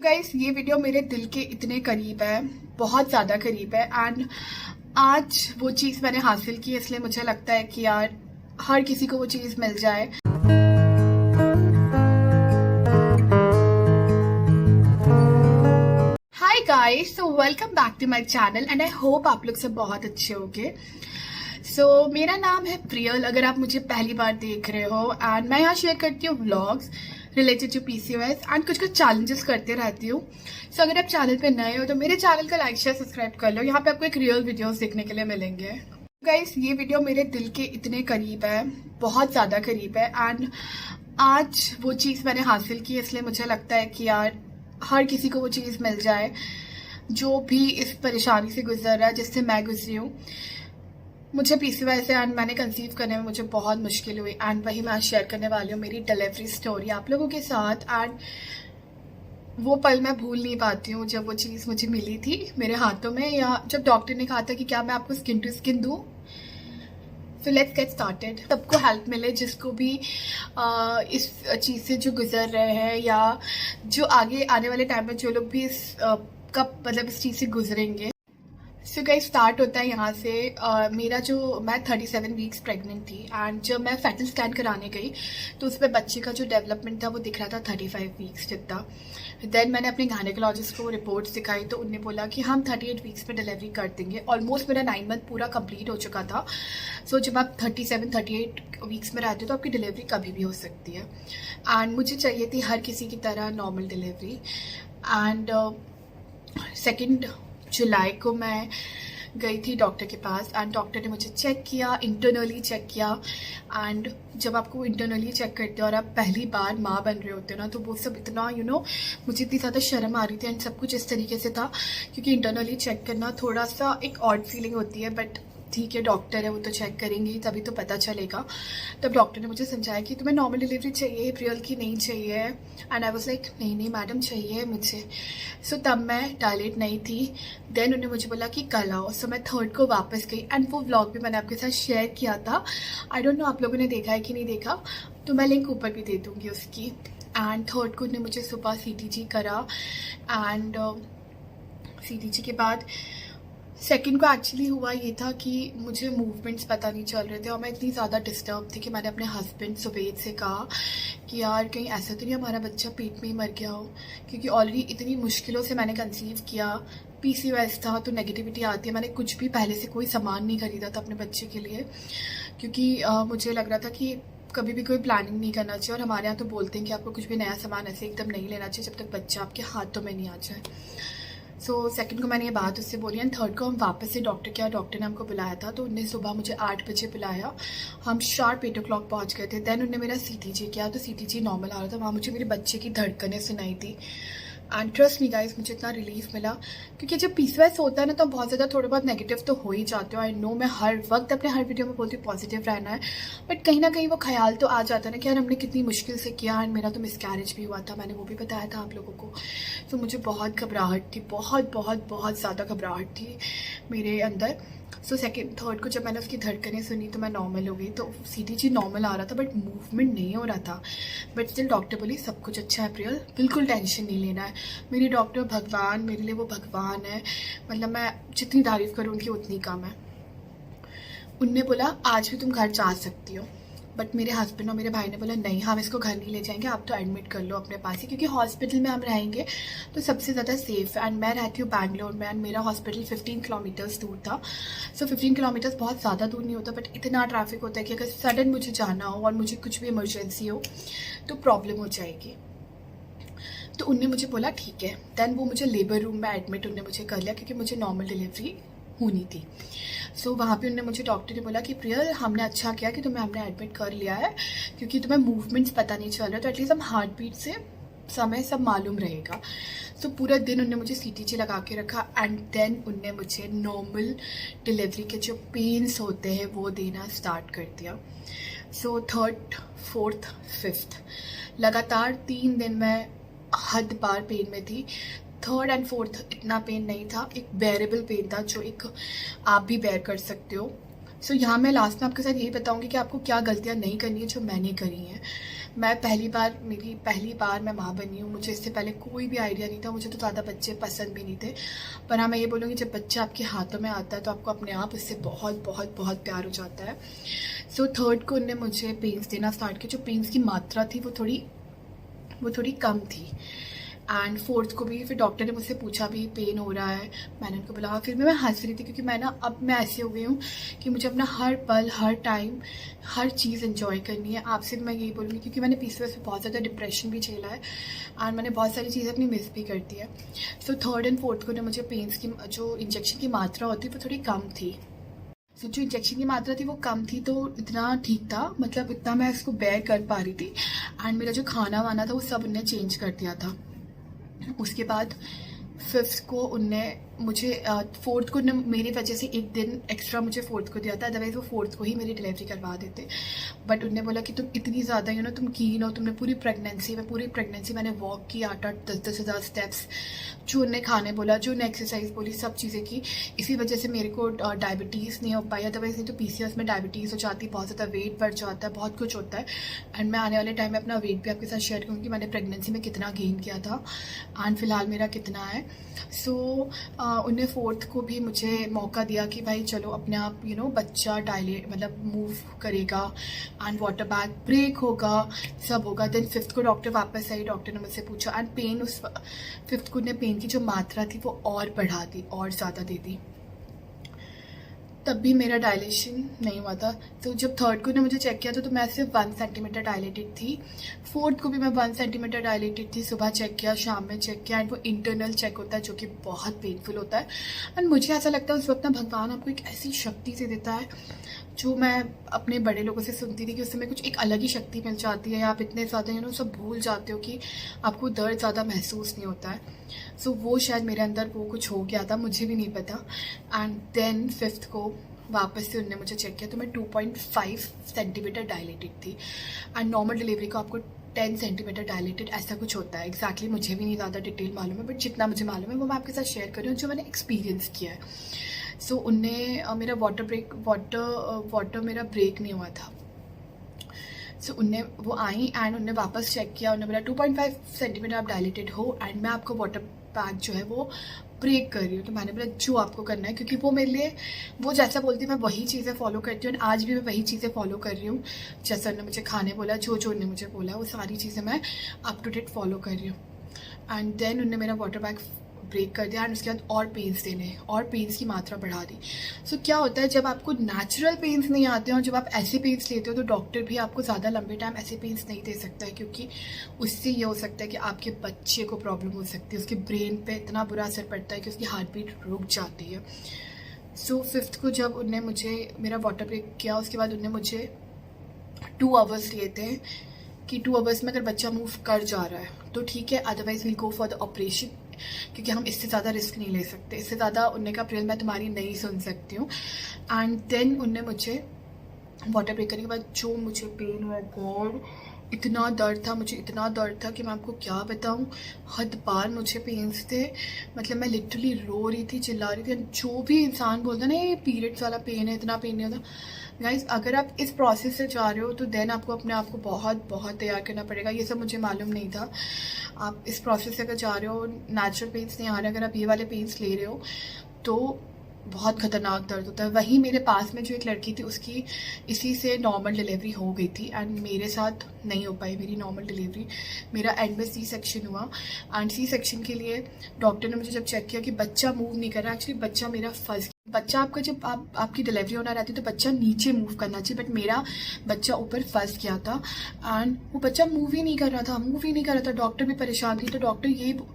Guys ये video मेरे दिल के इतने करीब है, बहुत ज़्यादा करीब है। एंड आज वो चीज़ मैंने हासिल की, इसलिए मुझे लगता है कि यार हर किसी को वो चीज़ मिल जाए। Hi guys, so welcome back to my channel and I hope आप लोग सब बहुत अच्छे होंगे। मेरा नाम है प्रियल, अगर आप मुझे पहली बार देख रहे हो। एंड मैं यहाँ शेयर करती हूँ vlogs related to PCOS and कुछ चैलेंजेस करते रहती हूँ। अगर आप चैनल पे नए हो तो मेरे चैनल का लाइक शेयर सब्सक्राइब कर लो, यहाँ पे आपको एक रियल वीडियोस देखने के लिए मिलेंगे। गाइस ये वीडियो मेरे दिल के इतने करीब है, बहुत ज़्यादा करीब है। एंड आज वो चीज़ मैंने हासिल की, इसलिए मुझे लगता है कि यार हर किसी को वो चीज़ मिल जाए जो भी इस परेशानी से गुजर रहा है, जिससे मैं गुजरी हूँ। मुझे पीसीओएस एंड मैंने कंसीव करने में मुझे बहुत मुश्किल हुई एंड वही मैं शेयर करने वाली हूँ, मेरी डिलीवरी स्टोरी आप लोगों के साथ। एंड वो पल मैं भूल नहीं पाती हूँ जब वो चीज़ मुझे मिली थी मेरे हाथों में, या जब डॉक्टर ने कहा था कि क्या मैं आपको स्किन टू स्किन दूँ। So let's get started. सबको हेल्प मिले जिसको भी इस चीज़ से जो गुजर रहे हैं, या जो आगे आने वाले टाइम में जो लोग भी इस चीज़ से गुजरेंगे। सो गाइस स्टार्ट होता है यहाँ से। मैं 37 वीक्स प्रेग्नेंट थी एंड जब मैं फैटल स्कैन कराने गई तो उसमें बच्चे का जो डेवलपमेंट था वो दिख रहा था 35 वीक्स जितना। देन मैंने अपने गायनेकोलॉजिस्ट को रिपोर्ट्स दिखाई तो उन्होंने बोला कि हम 38 वीक्स पे डिलीवरी कर देंगे। ऑलमोस्ट मेरा 9 मंथ पूरा कंप्लीट हो चुका था। जब आप 38 वीक्स में रहते हो तो आपकी डिलीवरी कभी भी हो सकती है। एंड मुझे चाहिए थी हर किसी की तरह नॉर्मल डिलीवरी। एंड 2 जुलाई को मैं गई थी डॉक्टर के पास एंड डॉक्टर ने मुझे चेक किया, इंटरनली चेक किया। एंड जब आपको इंटरनली चेक करते हो और आप पहली बार माँ बन रहे होते हो ना, तो वो सब इतना मुझे इतनी ज़्यादा शर्म आ रही थी एंड सब कुछ इस तरीके से था, क्योंकि इंटरनली चेक करना थोड़ा सा एक ऑड फीलिंग होती है। बट ठीक है, डॉक्टर है, वो तो चेक करेंगे ही, तभी तो पता चलेगा। तब डॉक्टर ने मुझे समझाया कि तुम्हें नॉर्मल डिलीवरी चाहिए, प्रियल की नहीं चाहिए। एंड आई वाज लाइक नहीं मैडम चाहिए मुझे। तब मैं डायलेट नहीं थी। देन उन्होंने मुझे बोला कि कल आओ। मैं 3rd को वापस गई एंड वो व्लॉग भी मैंने आपके साथ शेयर किया था। आई डोंट नो आप लोगों ने देखा है कि नहीं देखा, तो मैं लिंक ऊपर भी दे दूँगी उसकी। एंड 3rd को उन्होंने मुझे सुबह CTG करा एंड CTG के बाद 2nd को एक्चुअली हुआ ये था कि मुझे मूवमेंट्स पता नहीं चल रहे थे और मैं इतनी ज़्यादा डिस्टर्ब थी कि मैंने अपने हस्बैंड सुबेद से कहा कि यार कहीं ऐसा तो नहीं हमारा बच्चा पेट में ही मर गया हो, क्योंकि ऑलरेडी इतनी मुश्किलों से मैंने कंसीव किया। पीसीओएस था तो नेगेटिविटी आती है। मैंने कुछ भी पहले से कोई सामान नहीं खरीदा था अपने बच्चे के लिए, क्योंकि मुझे लग रहा था कि कभी भी कोई प्लानिंग नहीं करना चाहिए। और हमारे यहाँ तो बोलते हैं कि आपको कुछ भी नया सामान ऐसे एकदम नहीं लेना चाहिए जब तक बच्चा आपके हाथों में नहीं आ जाए। 2nd को मैंने ये बात उससे बोली एंड 3rd को हम वापस से डॉक्टर ने हमको बुलाया था। तो उन्होंने सुबह मुझे 8 बजे बुलाया, हम शार्प 8 o'clock पहुँच गए थे। देन उन्होंने मेरा CTG किया तो CTG नॉर्मल आ रहा था। वहाँ मुझे मेरे बच्चे की धड़कनें सुनाई थी एंड ट्रस्ट मी गाइस, मुझे इतना रिलीफ मिला, क्योंकि जब पीसीओएस होता है ना तो बहुत ज़्यादा थोड़े बहुत नेगेटिव तो हो ही जाते हो। आई नो, मैं हर वक्त अपने हर वीडियो में बोलती हूँ पॉजिटिव रहना है, बट कहीं ना कहीं वो ख्याल तो आ जाता है ना कि यार हमने कितनी मुश्किल से किया। एंड मेरा तो मिसकैरेज भी हुआ था, मैंने वो भी बताया था आप लोगों को। तो मुझे बहुत घबराहट थी, बहुत बहुत बहुत ज़्यादा घबराहट थी मेरे अंदर। 2nd 3rd को जब मैंने उसकी धड़कनें सुनी तो मैं नॉर्मल हो गई। तो CTG नॉर्मल आ रहा था बट मूवमेंट नहीं हो रहा था। बट स्टिल डॉक्टर बोली सब कुछ अच्छा है प्रियल, बिल्कुल टेंशन नहीं लेना है। मेरी डॉक्टर भगवान, मेरे लिए वो भगवान है। मतलब मैं जितनी तारीफ़ करूँ उनकी उतनी कम है। उनने बोला आज भी तुम घर जा सकती हो, बट मेरे हस्बैंड और मेरे भाई ने बोला नहीं, हम इसको घर नहीं ले जाएंगे, आप तो एडमिट कर लो अपने पास ही, क्योंकि हॉस्पिटल में हम रहेंगे तो सबसे ज़्यादा सेफ़ है। एंड मैं रहती हूँ बैंगलोर में एंड मेरा हॉस्पिटल 15 किलोमीटर्स दूर था। 15 किलोमीटर्स बहुत ज़्यादा दूर नहीं होता, बट इतना ट्रैफिक होता है कि अगर सडन मुझे जाना हो और मुझे कुछ भी इमरजेंसी हो तो प्रॉब्लम हो जाएगी। तो उनने मुझे बोला ठीक है। देन वो मुझे लेबर रूम में एडमिट उनने मुझे कर लिया, क्योंकि मुझे नॉर्मल डिलीवरी होनी थी। वहाँ पे उन्होंने मुझे डॉक्टर ने बोला कि प्रियल हमने अच्छा किया कि हमने एडमिट कर लिया है, क्योंकि तुम्हें मूवमेंट्स पता नहीं चल रहा, तो एटलीस्ट हम हार्ट बीट से समय सब मालूम रहेगा। पूरा दिन उन्होंने मुझे CTG लगा के रखा एंड देन उनने मुझे नॉर्मल डिलीवरी के जो पेन्स होते हैं वो देना स्टार्ट कर दिया। 3rd 4th 5th लगातार 3 दिन मैं हद पार पेन में थी। 3rd and 4th इतना पेन नहीं था, एक बेरेबल पेन था जो एक आप भी बेयर कर सकते हो। यहाँ मैं लास्ट में आपके साथ यही बताऊंगी कि आपको क्या गलतियाँ नहीं करनी है जो मैंने करी हैं। मैं मेरी पहली बार मैं माँ बनी हूँ। मुझे इससे पहले कोई भी आइडिया नहीं था, मुझे तो ज़्यादा बच्चे पसंद भी नहीं थे। पर हाँ, मैं ये बोलूँगी जब बच्चा आपके हाथों में आता है तो आपको अपने आप उससे बहुत बहुत बहुत प्यार हो जाता है। सो थर्ड को उनने मुझे पेन्स देना स्टार्ट किया। जो पेन्स की मात्रा थी वो थोड़ी कम थी। एंड फोर्थ को भी फिर डॉक्टर ने मुझसे पूछा भी पेन हो रहा है, मैंने उनको बोला। फिर मैं हंस रही थी क्योंकि अब मैं ऐसी हो गई हूँ कि मुझे अपना हर पल हर टाइम हर चीज़ एंजॉय करनी है। आपसे मैं यही बोलूँगी क्योंकि मैंने PCOS में बहुत ज़्यादा डिप्रेशन भी झेला है एंड मैंने बहुत सारी चीज़ें अपनी मिस भी कर दी है। सो थर्ड एंड फोर्थ को ने मुझे पेन्स की जो इंजेक्शन की मात्रा होती है वो थोड़ी कम थी। सो जो इंजेक्शन की मात्रा थी वो कम थी तो इतना ठीक था, मतलब इतना मैं इसको बेयर कर पा रही थी। एंड मेरा जो खाना वाना था वो सब उनने चेंज कर दिया था। उसके बाद फिफ्थ को उनने मुझे फोर्थ को मेरी वजह से एक दिन एक्स्ट्रा मुझे फोर्थ को दिया था, अदरवाइज वो फोर्थ को ही मेरी डिलीवरी करवा देते। बट उनने बोला कि तुम इतनी ज़्यादा तुम कीन हो, तुमने पूरी प्रेगनेंसी मैंने वॉक की 8-8 10-10 हज़ार स्टेप्स, जो उन्हें खाने बोला, जो उन्हें एक्सरसाइज बोली, सब चीज़ें की। इसी वजह से मेरे को डायबिटीज़ नहीं हो पाई, अदरवाइज नहीं तो PCOS में डायबिटीज़ हो जाती, बहुत ज़्यादा वेट बढ़ जाता है, बहुत कुछ होता है। एंड मैं आने वाले टाइम में अपना वेट भी आपके साथ शेयर करूँगी, मैंने प्रेगनेंसी में कितना गेन किया था एंड फिलहाल मेरा कितना है। सो उन्हें फोर्थ को भी मुझे मौका दिया कि भाई चलो अपने आप बच्चा डायलेट मतलब मूव करेगा एंड वाटर बैग ब्रेक होगा, सब होगा। देन फिफ्थ को डॉक्टर वापस आई, डॉक्टर ने मुझसे पूछा एंड पेन उस फिफ्थ को ने पेन की जो मात्रा थी वो और बढ़ा दी और ज़्यादा दे दी, तब भी मेरा डायलेशन नहीं हुआ था। तो जब थर्ड को ने मुझे चेक किया तो मैं सिर्फ 1 सेंटीमीटर डायलेटेड थी। फोर्थ को भी मैं 1 सेंटीमीटर डायलेटेड थी। सुबह चेक किया, शाम में चेक किया एंड वो इंटरनल चेक होता है जो कि बहुत पेनफुल होता है। एंड मुझे ऐसा लगता है उस वक्त ना भगवान आपको एक ऐसी शक्ति से देता है जो मैं अपने बड़े लोगों से सुनती थी कि उससे में कुछ एक अलग ही शक्ति मिल जाती है, या आप इतने ज़्यादा सब भूल जाते हो कि आपको दर्द ज़्यादा महसूस नहीं होता है। सो वो शायद मेरे अंदर वो कुछ हो गया था, मुझे भी नहीं पता। एंड देन फिफ्थ को वापस से उनने मुझे चेक किया तो मैं 2.5 सेंटीमीटर डायलेटेड थी एंड नॉर्मल डिलीवरी को आपको 10 सेंटीमीटर डायलेटेड ऐसा कुछ होता है। एक्जैक्टली मुझे भी नहीं ज़्यादा डिटेल मालूम है, बट जितना मुझे मालूम है वो मैं आपके साथ शेयर कर रही हूँ जो मैंने एक्सपीरियंस किया है। सो उनने मेरा वाटर मेरा ब्रेक नहीं हुआ था। सो उनने वो आई एंड उनने वापस चेक किया, उन्होंने बोला 2.5 सेंटीमीटर आप डायलेटेड हो एंड मैं आपको वाटर पैक जो है वो ब्रेक कर रही हूँ। तो मैंने बोला जो आपको करना है, क्योंकि वो मेरे लिए वो जैसा बोलती है मैं वही चीज़ें फॉलो करती हूँ एंड आज भी मैं वही चीज़ें फॉलो कर रही हूँ। जैसा उन्होंने मुझे खाने बोला, जो उन्होंने मुझे बोला वो सारी चीज़ें मैं अप टू डेट फॉलो कर रही हूँ। एंड देन उन्होंने मेरा वाटर बैग ब्रेक कर दिया एंड उसके बाद और पेन्स देने और पेन्स की मात्रा बढ़ा दी। सो क्या होता है जब आपको नेचुरल पेन्स नहीं आते हैं और जब आप ऐसे पेन्स लेते हो तो डॉक्टर भी आपको ज़्यादा लंबे टाइम ऐसे पेन्स नहीं दे सकता है, क्योंकि उससे ये हो सकता है कि आपके बच्चे को प्रॉब्लम हो सकती है, उसके ब्रेन पे इतना बुरा असर पड़ता है कि उसकी हार्ट बीट रुक जाती है। सो फिफ्थ को जब उनने मुझे मेरा वाटर ब्रेक किया उसके बाद उनने मुझे 2 आवर्स दिए थे कि 2 आवर्स में अगर बच्चा मूव कर जा रहा है तो ठीक है, otherwise will go for the operation, क्योंकि हम इससे ज़्यादा रिस्क नहीं ले सकते। इससे ज़्यादा उनने कहा अप्रैल मैं तुम्हारी नहीं सुन सकती हूँ। एंड देन उनने मुझे वाटर ब्रेक करने के बाद जो मुझे पेन हुआ, गॉड इतना दर्द था, मुझे इतना दर्द था कि मैं आपको क्या बताऊँ, हद पार मुझे पेन्स थे। मतलब मैं लिटरली रो रही थी, चिल्ला रही थी। जो भी इंसान बोलता ना ये पीरियड्स वाला पेन है, इतना पेन नहीं होता। गाइज अगर आप इस प्रोसेस से जा रहे हो तो देन आपको अपने आप को बहुत बहुत तैयार करना पड़ेगा। ये सब मुझे मालूम नहीं था। आप इस प्रोसेस से अगर जा रहे हो, नेचुरल पेन्स नहीं आ रहे, अगर आप ये वाले पेन्स ले रहे हो तो बहुत खतरनाक दर्द होता है। वहीं मेरे पास में जो एक लड़की थी उसकी इसी से नॉर्मल डिलीवरी हो गई थी एंड मेरे साथ नहीं हो पाई मेरी नॉर्मल डिलीवरी। मेरा एंड में C-सेक्शन हुआ एंड C-सेक्शन के लिए डॉक्टर ने मुझे जब चेक किया कि बच्चा मूव नहीं कर रहा, एक्चुअली बच्चा मेरा फंस, बच्चा आपका जब आपकी डिलीवरी होना रहती है तो बच्चा नीचे मूव करना चाहिए, बट मेरा बच्चा ऊपर फंस गया था एंड वो बच्चा मूव ही नहीं कर रहा था। डॉक्टर भी परेशान थी। तो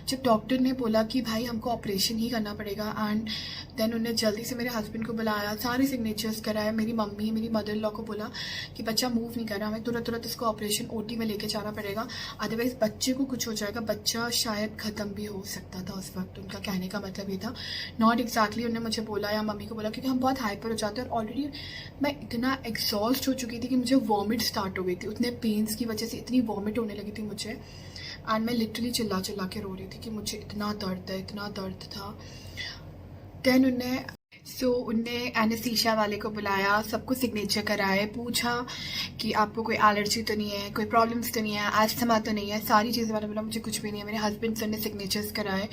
जब डॉक्टर ने बोला कि भाई हमको ऑपरेशन ही करना पड़ेगा एंड देन उन्होंने जल्दी से मेरे हस्बैंड को बुलाया, सारे सिग्नेचर्स कराया, मेरी मदर इन लॉ को बोला कि बच्चा मूव नहीं कर रहा, हमें तुरंत इसको ऑपरेशन OT में लेके जाना पड़ेगा, अदरवाइज बच्चे को कुछ हो जाएगा, बच्चा शायद ख़त्म भी हो सकता था। उस वक्त उनका कहने का मतलब ये था, नॉट एग्जैक्टली उन्होंने मुझे बोला या मम्मी को बोला, क्योंकि हम बहुत हाइपर हो जाते हैं और ऑलरेडी मैं इतना एग्जॉस्ट हो चुकी थी कि मुझे वॉमिट स्टार्ट हो गई थी। उतने पेन्स की वजह से इतनी वॉमिट होने लगी थी मुझे एंड मैं लिटरली चिल्ला के रो रही थी कि मुझे इतना दर्द था। देन उन्हें उनने एनेस्थीसिया वाले को बुलाया, सबको सिग्नेचर कराए, पूछा कि आपको कोई एलर्जी तो नहीं है, कोई प्रॉब्लम्स तो नहीं है, एस्थमा तो नहीं है, सारी चीज़ें मैंने बोला मुझे कुछ भी नहीं है। मेरे हस्बैंड सर ने सिग्नेचर्स कराए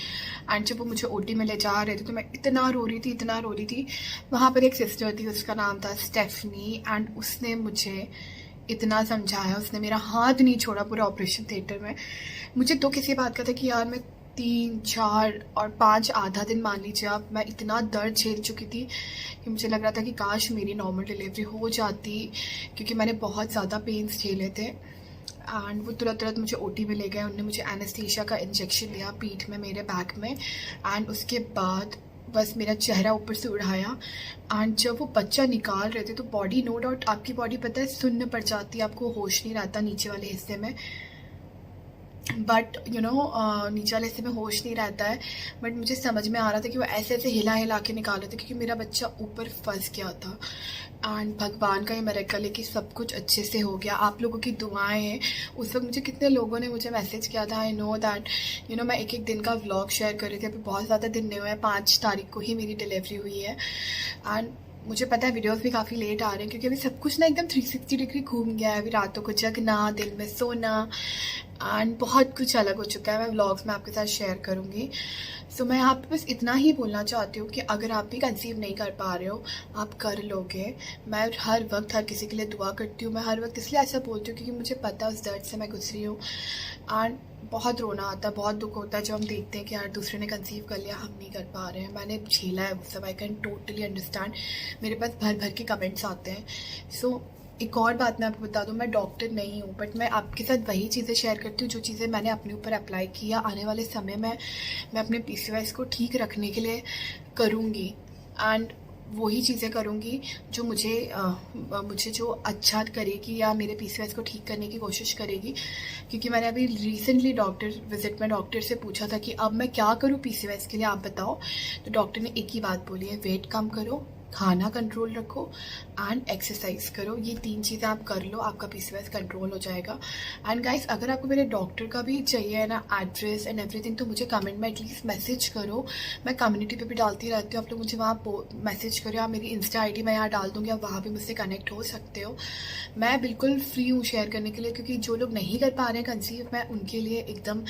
एंड जब वो मुझे ओटी में ले जा रहे थे तो मैं इतना रो रही थी। वहाँ पर एक सिस्टर थी, उसका नाम था स्टेफनी, एंड उसने मुझे इतना समझाया, उसने मेरा हाथ नहीं छोड़ा पूरे ऑपरेशन थिएटर में। मुझे तो किसी बात का था कि यार मैं 3, 4 और 5 आधा दिन मान लीजिए आप, मैं इतना दर्द झेल चुकी थी कि मुझे लग रहा था कि काश मेरी नॉर्मल डिलीवरी हो जाती, क्योंकि मैंने बहुत ज़्यादा पेन्स झेले थे। एंड वो तुरंत मुझे ओटी में ले गए, उन्होंने मुझे एनेस्थीसिया का इंजेक्शन दिया पीठ में, मेरे बैक में, एंड उसके बाद बस मेरा चेहरा ऊपर से उड़ाया। एंड जब वो बच्चा निकाल रहे थे तो बॉडी, नो डाउट आपकी बॉडी पता है सुन्न पड़ जाती है, आपको होश नहीं रहता नीचे वाले हिस्से में, बट नीचे वाले हिस्से में होश नहीं रहता है। बट मुझे समझ में आ रहा था कि वो ऐसे हिला के निकाल रहे थे क्योंकि मेरा बच्चा ऊपर फंस गया था। एंड भगवान का ये मिरेकल है कि सब कुछ अच्छे से हो गया। आप लोगों की दुआएं हैं। उस वक्त मुझे कितने लोगों ने मुझे मैसेज किया था, आई नो दैट मैं एक दिन का व्लॉग शेयर कर रही थी, अभी बहुत ज़्यादा दिन नहीं हुए हैं, 5 तारीख को ही मेरी डिलीवरी हुई है। एंड मुझे पता है वीडियोस भी काफ़ी लेट आ रहे हैं क्योंकि अभी सब कुछ ना एकदम 360 डिग्री घूम गया है। अभी रातों को जगना, दिन में सोना, एंड बहुत कुछ अलग हो चुका है। मैं व्लॉग्स में आपके साथ शेयर करूँगी। मैं यहाँ पे बस इतना ही बोलना चाहती हूँ कि अगर आप भी कंसीव नहीं कर पा रहे हो, आप कर लोगे। मैं हर वक्त हर किसी के लिए दुआ करती हूँ। मैं हर वक्त इसलिए ऐसा बोलती हूँ क्योंकि मुझे पता है उस दर्द से मैं गुजरी हूँ। एंड बहुत रोना आता है, बहुत दुख होता है जब हम देखते हैं कि यार दूसरे ने कंसीव कर लिया, हम नहीं कर पा रहे हैं। मैंने झेला है वो सब, आई कैन टोटली अंडरस्टैंड। मेरे पास भर के कमेंट्स आते हैं। एक और बात मैं आपको बता दूं, मैं डॉक्टर नहीं हूँ, बट मैं आपके साथ वही चीज़ें शेयर करती हूँ जो चीज़ें मैंने अपने ऊपर अप्लाई किया। आने वाले समय में मैं अपने PCOS को ठीक रखने के लिए करूँगी, एंड वही चीज़ें करूँगी जो मुझे जो अच्छा करेगी या मेरे PCOS को ठीक करने की कोशिश करेगी। क्योंकि मैंने अभी रिसेंटली डॉक्टर विजिट में डॉक्टर से पूछा था कि अब मैं क्या करूँ PCOS के लिए, आप बताओ। तो डॉक्टर ने एक ही बात बोली है, वेट कम करो, खाना कंट्रोल रखो एंड एक्सरसाइज करो। ये 3 चीज़ें आप कर लो, आपका PCOS कंट्रोल हो जाएगा। एंड गाइस, अगर आपको मेरे डॉक्टर का भी चाहिए ना एड्रेस एंड एवरीथिंग, तो मुझे कमेंट में एटलीस्ट मैसेज करो। मैं कम्युनिटी पे भी डालती रहती हूँ, आप लोग मुझे वहाँ मैसेज करो, या मेरी इंस्टा ID मैं यहाँ डाल दूँगी, आप वहाँ भी मुझसे कनेक्ट हो सकते हो। मैं बिल्कुल फ्री हूँ शेयर करने के लिए, क्योंकि जो लोग नहीं कर पा रहे हैं कंसीव, मैं उनके लिए एकदम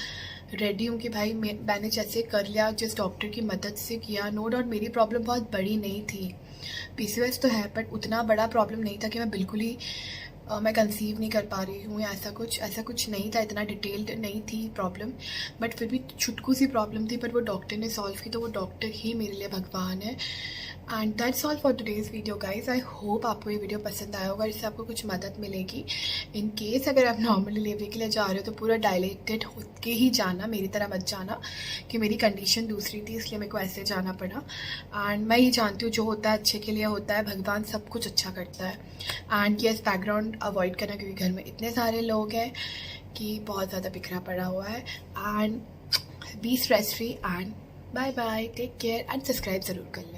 रेडी हूँ कि भाई मैंने जैसे कर लिया, जिस डॉक्टर की मदद से किया। नो डाउट मेरी प्रॉब्लम बहुत बड़ी नहीं थी, PCOS तो है, बट उतना बड़ा प्रॉब्लम नहीं था कि मैं बिल्कुल ही मैं कंसीव नहीं कर पा रही हूँ या ऐसा कुछ नहीं था, इतना डिटेल्ड नहीं थी प्रॉब्लम। बट फिर भी छुटकू सी प्रॉब्लम थी, पर वो डॉक्टर ने सॉल्व की, तो वो डॉक्टर ही मेरे लिए भगवान है। And that's all for today's video guys. I hope आपको ये वीडियो पसंद आया होगा, इससे आपको कुछ मदद मिलेगी। इन केस अगर आप नॉर्मल डिलीवरी के लिए जा रहे हो तो पूरा डायलेटेड होके ही जाना, मेरी तरह मत जाना कि मेरी कंडीशन दूसरी थी इसलिए मेरे को ऐसे जाना पड़ा। एंड मैं ये जानती हूँ जो होता है अच्छे के लिए होता है, भगवान सब कुछ अच्छा करता है। एंड येस, बैकग्राउंड अवॉइड करना क्योंकि घर में इतने सारे लोग हैं कि बहुत ज़्यादा बिखरा पड़ा हुआ है। And be stress free and bye bye, take care and subscribe ज़रूर कर लें।